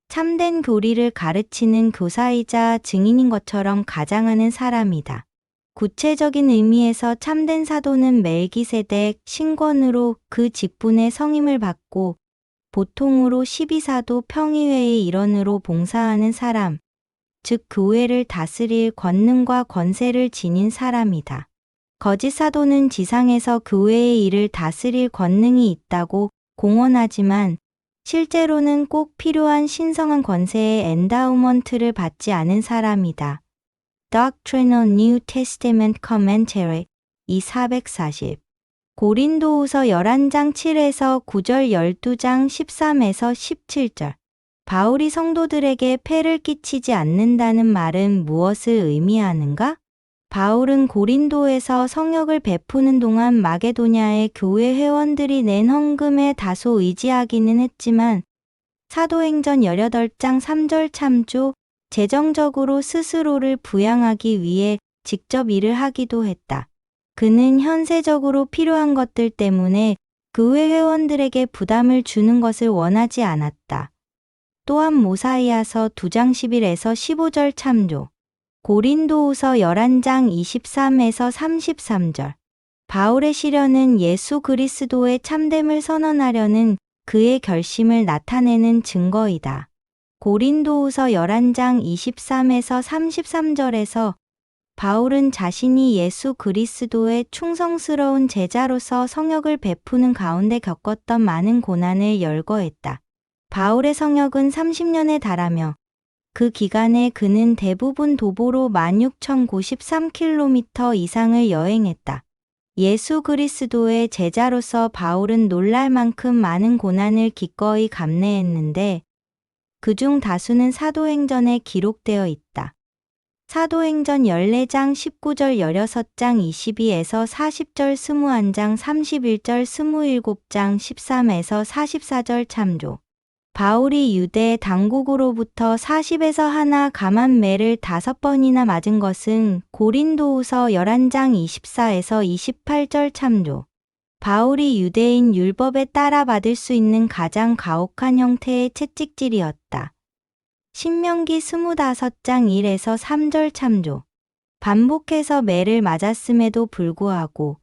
참된 교리를 가르치는 교사이자 증인인 것처럼 가장하는 사람이다. 구체적인 의미에서 참된 사도는 멜기세덱 신권으로 그 직분의 성임을 받고 보통으로 12사도 평의회의 일원으로 봉사하는 사람, 즉 교회를 다스릴 권능과 권세를 지닌 사람이다. 거짓 사도는 지상에서 교회의 일을 다스릴 권능이 있다고 공언하지만 실제로는 꼭 필요한 신성한 권세의 엔다우먼트를 받지 않은 사람이다. Doctrinal New Testament Commentary 440 고린도후서 11장 7에서 9절 12장 13에서 17절 바울이 성도들에게 폐를 끼치지 않는다는 말은 무엇을 의미하는가? 바울은 고린도에서 성역을 베푸는 동안 마게도냐의 교회 회원들이 낸 헌금에 다소 의지하기는 했지만 사도행전 18장 3절 참조 재정적으로 스스로를 부양하기 위해 직접 일을 하기도 했다. 그는 현세적으로 필요한 것들 때문에 교회 회원들에게 부담을 주는 것을 원하지 않았다. 또한 모사이아서 2장 11에서 15절 참조. 고린도후서 11장 23에서 33절. 바울의 시련은 예수 그리스도의 참됨을 선언하려는 그의 결심을 나타내는 증거이다. 고린도후서 11장 23에서 33절에서 바울은 자신이 예수 그리스도의 충성스러운 제자로서 성역을 베푸는 가운데 겪었던 많은 고난을 열거했다. 바울의 성역은 30년에 달하며 그 기간에 그는 대부분 도보로 16,093km 이상을 여행했다. 예수 그리스도의 제자로서 바울은 놀랄 만큼 많은 고난을 기꺼이 감내했는데 그중 다수는 사도행전에 기록되어 있다. 사도행전 14장 19절 16장 22에서 40절 21장 31절 27장 13에서 44절 참조. 바울이 유대 당국으로부터 40에서 하나 감한 매를 5번이나 맞은 것은 고린도후서 11장 24에서 28절 참조. 바울이 유대인 율법에 따라 받을 수 있는 가장 가혹한 형태의 채찍질이었다. 신명기 25장 1에서 3절 참조. 반복해서 매를 맞았음에도 불구하고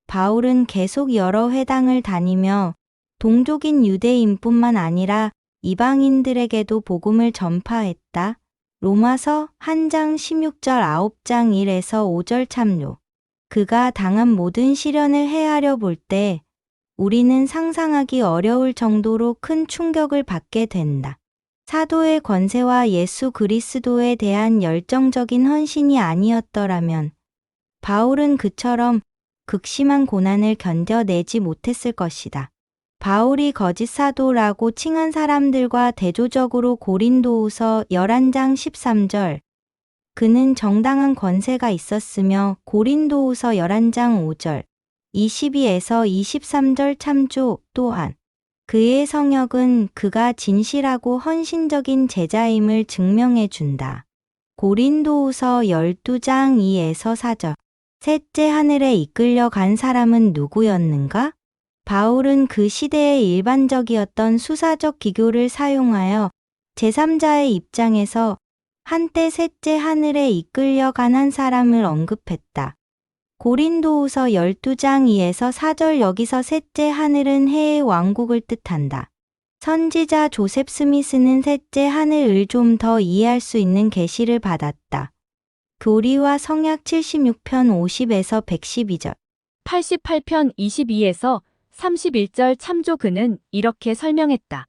바울은 계속 여러 회당을 다니며 동족인 유대인뿐만 아니라 이방인들에게도 복음을 전파했다. 로마서 1장 16절 9장 1에서 5절 참조. 그가 당한 모든 시련을 헤아려 볼 때 우리는 상상하기 어려울 정도로 큰 충격을 받게 된다. 사도의 권세와 예수 그리스도에 대한 열정적인 헌신이 아니었더라면 바울은 그처럼 극심한 고난을 견뎌내지 못했을 것이다. 바울이 거짓 사도라고 칭한 사람들과 대조적으로 고린도후서 11장 13절 그는 정당한 권세가 있었으며 고린도후서 11장 5절 22에서 23절 참조 또한 그의 성역은 그가 진실하고 헌신적인 제자임을 증명해 준다. 고린도후서 12장 2에서 4절 셋째 하늘에 이끌려 간 사람은 누구였는가? 바울은 그 시대의 일반적이었던 수사적 기교를 사용하여 제3자의 입장에서 한때 셋째 하늘에 이끌려 간 한 사람을 언급했다. 고린도후서 12장 2에서 4절 여기서 셋째 하늘은 해의 왕국을 뜻한다. 선지자 조셉 스미스는 셋째 하늘을 좀 더 이해할 수 있는 계시를 받았다. 교리와 성약 76편 50에서 112절 88편 22에서 31절 참조. 그는 이렇게 설명했다.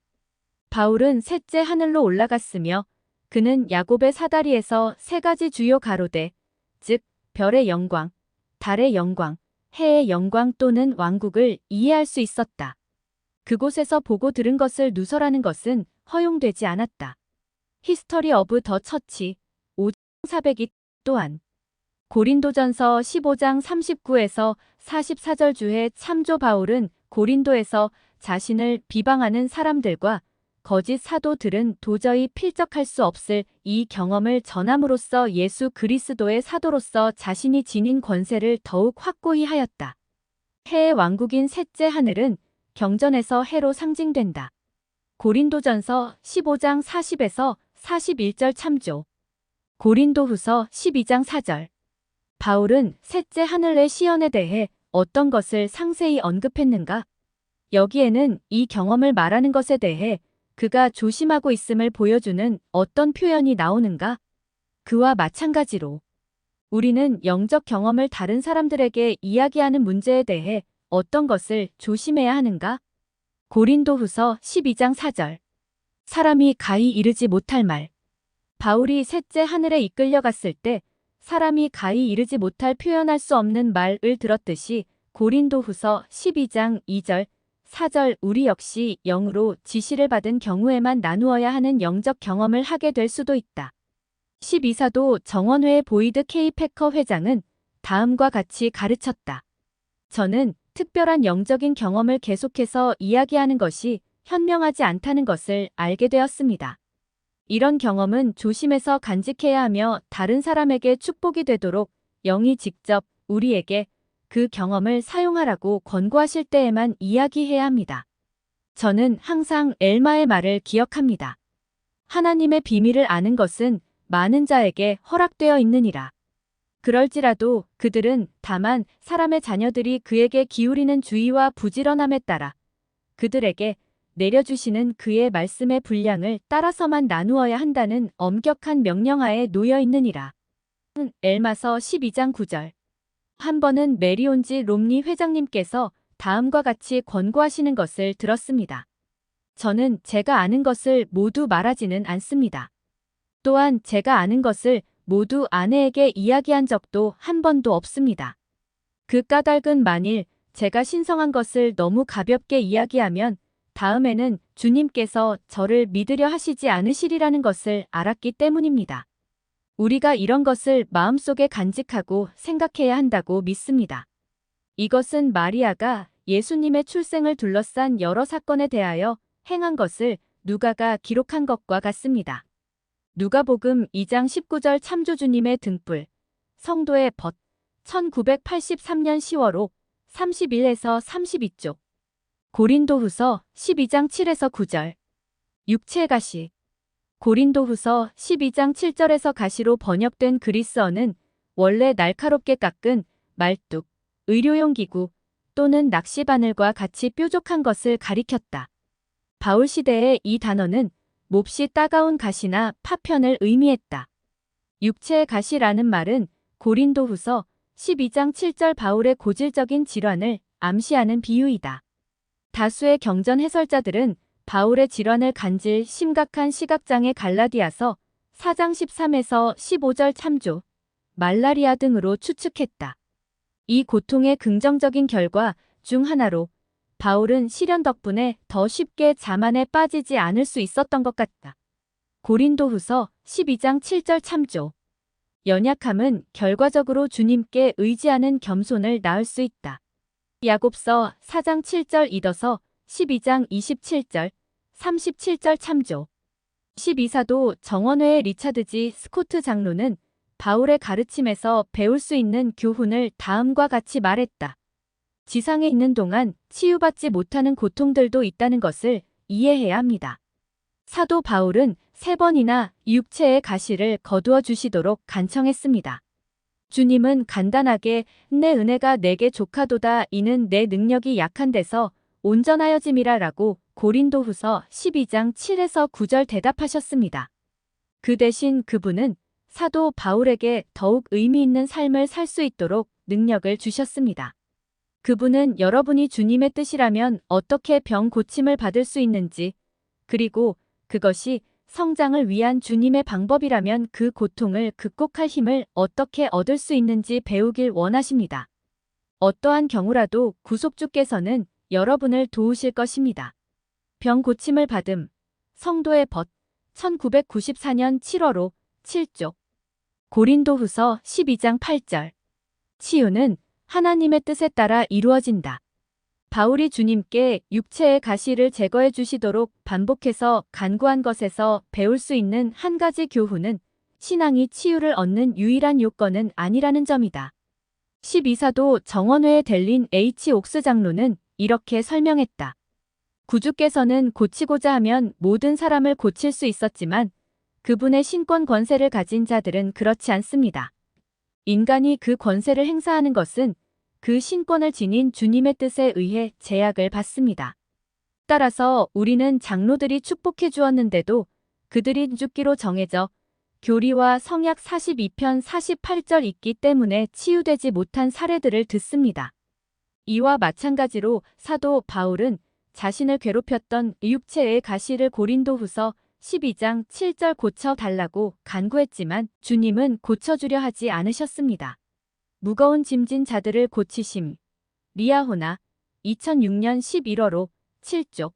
바울은 셋째 하늘로 올라갔으며 그는 야곱의 사다리에서 세 가지 주요 가로대, 즉 별의 영광, 달의 영광, 해의 영광 또는 왕국을 이해할 수 있었다. 그곳에서 보고 들은 것을 누설하는 것은 허용되지 않았다. 히스터리 오브 더 처치 5장 402 또한 고린도전서 15장 39에서 44절 주에 참조. 바울은 고린도에서 자신을 비방하는 사람들과 거짓 사도들은 도저히 필적할 수 없을 이 경험을 전함으로써 예수 그리스도의 사도로서 자신이 지닌 권세를 더욱 확고히 하였다. 해의 왕국인 셋째 하늘은 경전에서 해로 상징된다. 고린도전서 15장 40에서 41절 참조. 고린도후서 12장 4절. 바울은 셋째 하늘의 시연에 대해 어떤 것을 상세히 언급했는가? 여기에는 이 경험을 말하는 것에 대해 그가 조심하고 있음을 보여주는 어떤 표현이 나오는가? 그와 마찬가지로 우리는 영적 경험을 다른 사람들에게 이야기하는 문제에 대해 어떤 것을 조심해야 하는가? 고린도후서 12장 4절. 사람이 가히 이르지 못할 말. 바울이 셋째 하늘에 이끌려갔을 때 사람이 가히 이르지 못할 표현할 수 없는 말을 들었듯이 고린도후서 12장 2절, 4절 우리 역시 영으로 지시를 받은 경우에만 나누어야 하는 영적 경험을 하게 될 수도 있다. 12사도 정원회 보이드 K 패커 회장은 다음과 같이 가르쳤다. 저는 특별한 영적인 경험을 계속해서 이야기하는 것이 현명하지 않다는 것을 알게 되었습니다. 이런 경험은 조심해서 간직해야 하며 다른 사람에게 축복이 되도록 영이 직접 우리에게 그 경험을 사용하라고 권고하실 때에만 이야기해야 합니다. 저는 항상 엘마의 말을 기억합니다. 하나님의 비밀을 아는 것은 많은 자에게 허락되어 있느니라. 그럴지라도 그들은 다만 사람의 자녀들이 그에게 기울이는 주의와 부지런함에 따라 그들에게 내려주시는 그의 말씀의 분량을 따라서만 나누어야 한다는 엄격한 명령하에 놓여 있느니라. 엘마서 12장 9절. 한 번은 메리온지 롬니 회장님께서 다음과 같이 권고하시는 것을 들었습니다. 저는 제가 아는 것을 모두 말하지는 않습니다. 또한 제가 아는 것을 모두 아내에게 이야기한 적도 한 번도 없습니다. 그 까닭은 만일 제가 신성한 것을 너무 가볍게 이야기하면 다음에는 주님께서 저를 믿으려 하시지 않으시리라는 것을 알았기 때문입니다. 우리가 이런 것을 마음속에 간직하고 생각해야 한다고 믿습니다. 이것은 마리아가 예수님의 출생을 둘러싼 여러 사건에 대하여 행한 것을 누가가 기록한 것과 같습니다. 누가복음 2장 19절 참조주님의 등불, 성도의 벗, 1983년 10월호 31에서 32쪽. 고린도후서 12장 7에서 9절. 육체 가시. 고린도후서 12장 7절에서 가시로 번역된 그리스어는 원래 날카롭게 깎은 말뚝, 의료용 기구 또는 낚시 바늘과 같이 뾰족한 것을 가리켰다. 바울 시대의 이 단어는 몹시 따가운 가시나 파편을 의미했다. 육체의 가시라는 말은 고린도후서 12장 7절 바울의 고질적인 질환을 암시하는 비유이다. 다수의 경전 해설자들은 바울의 질환을 간질 심각한 시각장애 갈라디아서 4장 13에서 15절 참조, 말라리아 등으로 추측했다. 이 고통의 긍정적인 결과 중 하나로 바울은 시련 덕분에 더 쉽게 자만에 빠지지 않을 수 있었던 것 같다. 고린도후서 12장 7절 참조. 연약함은 결과적으로 주님께 의지하는 겸손을 낳을 수 있다. 야곱서 4장 7절 이더서 12장 27절, 37절 참조. 12사도 정원회의 리차드 G. 스코트 장로는 바울의 가르침에서 배울 수 있는 교훈을 다음과 같이 말했다. 지상에 있는 동안 치유받지 못하는 고통들도 있다는 것을 이해해야 합니다. 사도 바울은 3번이나 육체의 가시를 거두어 주시도록 간청했습니다. 주님은 간단하게 내 은혜가 내게 족하도다 이는 내 능력이 약한 데서 온전하여짐이라 라고 고린도후서 12장 7에서 9절 대답하셨습니다. 그 대신 그분은 사도 바울에게 더욱 의미 있는 삶을 살 수 있도록 능력을 주셨습니다. 그분은 여러분이 주님의 뜻이라면 어떻게 병 고침을 받을 수 있는지, 그리고 그것이 성장을 위한 주님의 방법이라면 그 고통을 극복할 힘을 어떻게 얻을 수 있는지 배우길 원하십니다. 어떠한 경우라도 구속주께서는 여러분을 도우실 것입니다. 병 고침을 받음, 성도의 벗, 1994년 7월호 7쪽. 고린도후서 12장 8절. 치유는 하나님의 뜻에 따라 이루어진다. 바울이 주님께 육체의 가시를 제거해 주시도록 반복해서 간구한 것에서 배울 수 있는 한 가지 교훈은 신앙이 치유를 얻는 유일한 요건은 아니라는 점이다. 12사도 정원회에 델린 H. 옥스 장로는 이렇게 설명했다. 구주께서는 고치고자 하면 모든 사람을 고칠 수 있었지만 그분의 신권 권세를 가진 자들은 그렇지 않습니다. 인간이 그 권세를 행사하는 것은 그 신권을 지닌 주님의 뜻에 의해 제약을 받습니다. 따라서 우리는 장로들이 축복해 주었는데도 그들이 죽기로 정해져 교리와 성약 42편 48절 있기 때문에 치유되지 못한 사례들을 듣습니다. 이와 마찬가지로 사도 바울은 자신을 괴롭혔던 육체의 가시를 고린도후서 12장 7절 고쳐달라고 간구했지만 주님은 고쳐주려 하지 않으셨습니다. 무거운 짐진 자들을 고치심. 리아호나 2006년 11월호 7쪽.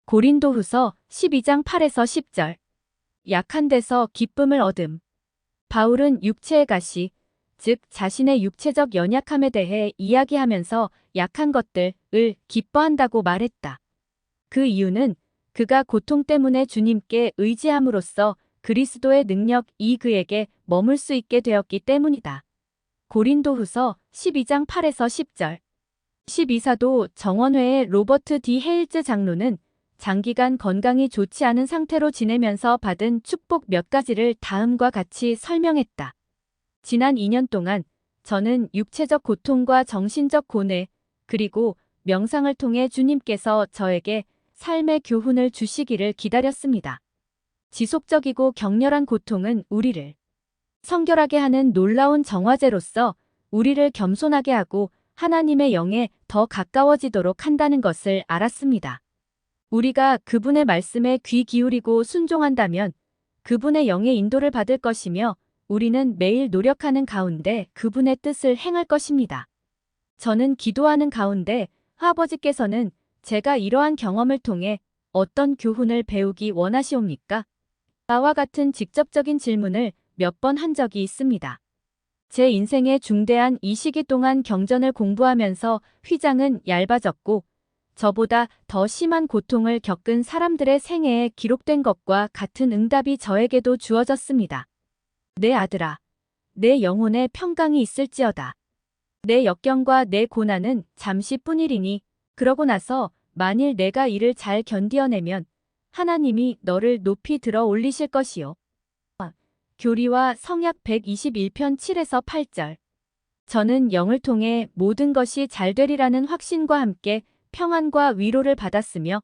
고린도후서 12장 8에서 10절. 약한 데서 기쁨을 얻음. 바울은 육체의 가시, 즉 자신의 육체적 연약함에 대해 이야기하면서 약한 것들을 기뻐한다고 말했다. 그 이유는 그가 고통 때문에 주님께 의지함으로써 그리스도의 능력이 그에게 머물 수 있게 되었기 때문이다. 고린도후서 12장 8에서 10절. 12사도 정원회의 로버트 D. 헤일즈 장로는 장기간 건강이 좋지 않은 상태로 지내면서 받은 축복 몇 가지를 다음과 같이 설명했다. 지난 2년 동안 저는 육체적 고통과 정신적 고뇌, 그리고 명상을 통해 주님께서 저에게 삶의 교훈을 주시기를 기다렸습니다. 지속적이고 격렬한 고통은 우리를 성결하게 하는 놀라운 정화제로서 우리를 겸손하게 하고 하나님의 영에 더 가까워지도록 한다는 것을 알았습니다. 우리가 그분의 말씀에 귀 기울이고 순종한다면 그분의 영의 인도를 받을 것이며 우리는 매일 노력하는 가운데 그분의 뜻을 행할 것입니다. 저는 기도하는 가운데 아버지께서는 제가 이러한 경험을 통해 어떤 교훈을 배우기 원하시옵니까? 나와 같은 직접적인 질문을 몇 번 한 적이 있습니다. 제 인생의 중대한 이 시기 동안 경전을 공부하면서 휘장은 얇아졌고 저보다 더 심한 고통을 겪은 사람들의 생애에 기록된 것과 같은 응답이 저에게도 주어졌습니다. 내 아들아, 내 영혼에 평강이 있을지어다. 내 역경과 내 고난은 잠시뿐이리니 그러고 나서 만일 내가 이를 잘 견디어내면 하나님이 너를 높이 들어 올리실 것이요. 교리와 성약 121편 7에서 8절. 저는 영을 통해 모든 것이 잘 되리라는 확신과 함께 평안과 위로를 받았으며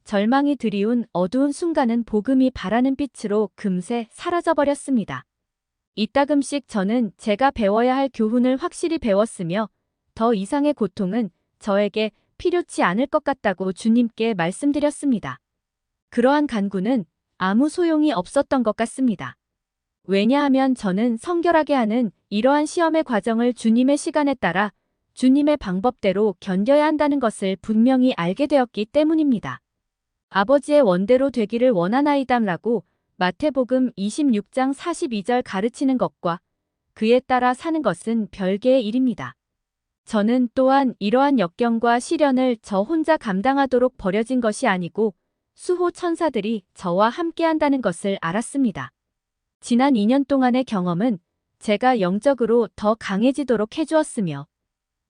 절망이 드리운 어두운 순간은 복음이 바라는 빛으로 금세 사라져버렸습니다. 이따금씩 저는 제가 배워야 할 교훈을 확실히 배웠으며 더 이상의 고통은 저에게 필요치 않을 것 같다고 주님께 말씀드렸습니다. 그러한 간구는 아무 소용이 없었던 것 같습니다. 왜냐하면 저는 성결하게 하는 이러한 시험의 과정을 주님의 시간에 따라 주님의 방법대로 견뎌야 한다는 것을 분명히 알게 되었기 때문입니다. 아버지의 원대로 되기를 원하나이다라고 마태복음 26장 42절 가르치는 것과 그에 따라 사는 것은 별개의 일입니다. 저는 또한 이러한 역경과 시련을 저 혼자 감당하도록 버려진 것이 아니고 수호 천사들이 저와 함께한다는 것을 알았습니다. 지난 2년 동안의 경험은 제가 영적으로 더 강해지도록 해주었으며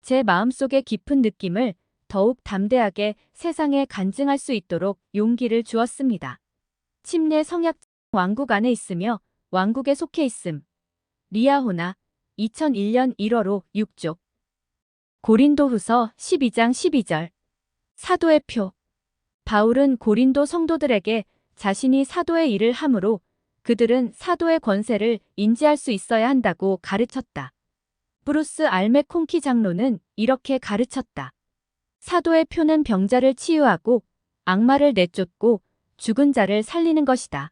제 마음속의 깊은 느낌을 더욱 담대하게 세상에 간증할 수 있도록 용기를 주었습니다. 침례 성약 왕국 안에 있으며 왕국에 속해 있음. 리아호나 2001년 1월 6쪽. 고린도후서 12장 12절. 사도의 표. 바울은 고린도 성도들에게 자신이 사도의 일을 함으로 그들은 사도의 권세를 인지할 수 있어야 한다고 가르쳤다. 브루스 알메콩키 장로는 이렇게 가르쳤다. 사도의 표는 병자를 치유하고 악마를 내쫓고 죽은 자를 살리는 것이다.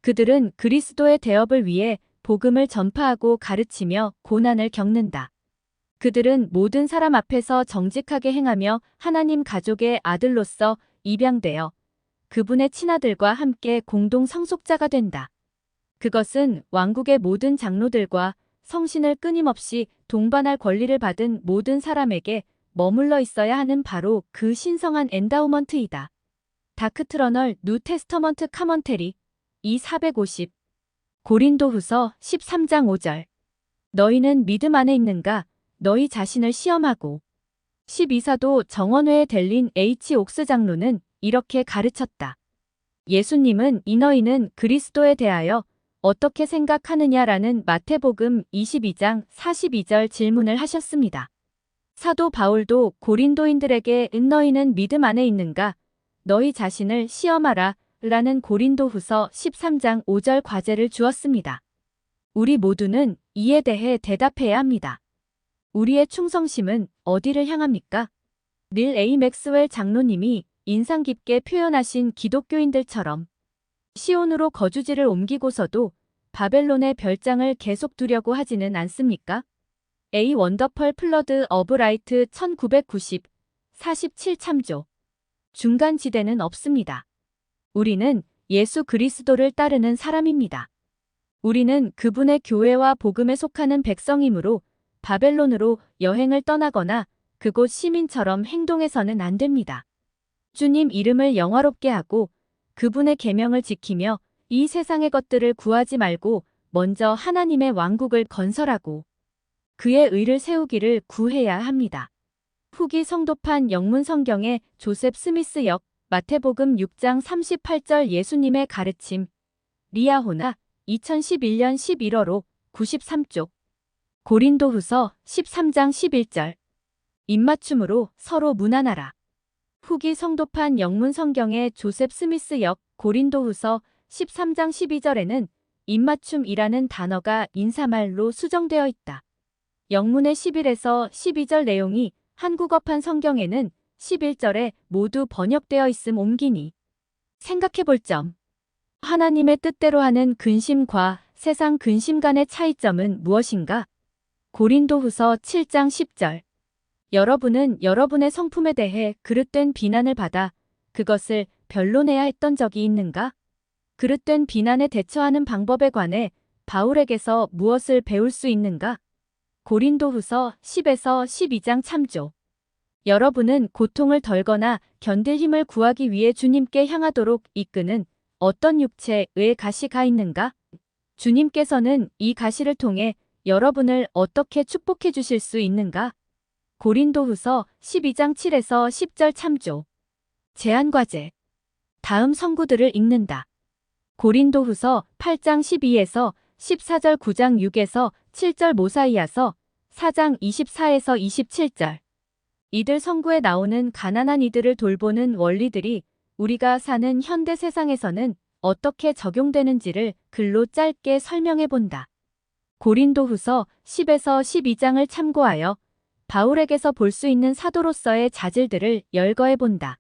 그들은 그리스도의 대업을 위해 복음을 전파하고 가르치며 고난을 겪는다. 그들은 모든 사람 앞에서 정직하게 행하며 하나님 가족의 아들로서 입양되어 그분의 친아들과 함께 공동 상속자가 된다. 그것은 왕국의 모든 장로들과 성신을 끊임없이 동반할 권리를 받은 모든 사람에게 머물러 있어야 하는 바로 그 신성한 엔다우먼트이다. 다크트러널 뉴 테스터먼트 카먼테리 2450. 고린도후서 13장 5절. 너희는 믿음 안에 있는가? 너희 자신을 시험하고. 12사도 정원회에 델린 H. 옥스 장로는 이렇게 가르쳤다. 예수님은 이 너희는 그리스도에 대하여 어떻게 생각하느냐라는 마태복음 22장 42절 질문을 하셨습니다. 사도 바울도 고린도인들에게 너희는 믿음 안에 있는가? 너희 자신을 시험하라 라는 고린도후서 13장 5절 과제를 주었습니다. 우리 모두는 이에 대해 대답해야 합니다. 우리의 충성심은 어디를 향합니까? 닐 A. 맥스웰 장로님이 인상 깊게 표현하신 기독교인들처럼 시온으로 거주지를 옮기고서도 바벨론의 별장을 계속 두려고 하지는 않습니까? A. 원더펄 플러드 어브 라이트 1990, 47 참조. 중간 지대는 없습니다. 우리는 예수 그리스도를 따르는 사람입니다. 우리는 그분의 교회와 복음에 속하는 백성이므로 바벨론으로 여행을 떠나거나 그곳 시민처럼 행동해서는 안 됩니다. 주님 이름을 영화롭게 하고 그분의 계명을 지키며 이 세상의 것들을 구하지 말고 먼저 하나님의 왕국을 건설하고 그의 의를 세우기를 구해야 합니다. 후기 성도판 영문 성경의 조셉 스미스 역 마태복음 6장 38절 예수님의 가르침 리아호나 2011년 11월 93쪽. 고린도후서 13장 11절. 입맞춤으로 서로 무난하라. 후기 성도판 영문 성경의 조셉 스미스 역 고린도후서 13장 12절에는 입맞춤이라는 단어가 인사말로 수정되어 있다. 영문의 11에서 12절 내용이 한국어판 성경에는 11절에 모두 번역되어 있음 옮기니 생각해 볼 점. 하나님의 뜻대로 하는 근심과 세상 근심 간의 차이점은 무엇인가? 고린도후서 7장 10절. 여러분은 여러분의 성품에 대해 그릇된 비난을 받아 그것을 변론해야 했던 적이 있는가? 그릇된 비난에 대처하는 방법에 관해 바울에게서 무엇을 배울 수 있는가? 고린도후서 10에서 12장 참조. 여러분은 고통을 덜거나 견딜 힘을 구하기 위해 주님께 향하도록 이끄는 어떤 육체의 가시가 있는가? 주님께서는 이 가시를 통해 여러분을 어떻게 축복해 주실 수 있는가? 고린도후서 12장 7에서 10절 참조. 제안과제. 다음 성구들을 읽는다. 고린도후서 8장 12에서 14절 9장 6에서 7절 모사이아서 4장 24에서 27절. 이들 성구에 나오는 가난한 이들을 돌보는 원리들이 우리가 사는 현대 세상에서는 어떻게 적용되는지를 글로 짧게 설명해 본다. 고린도후서 10에서 12장을 참고하여 바울에게서 볼 수 있는 사도로서의 자질들을 열거해 본다.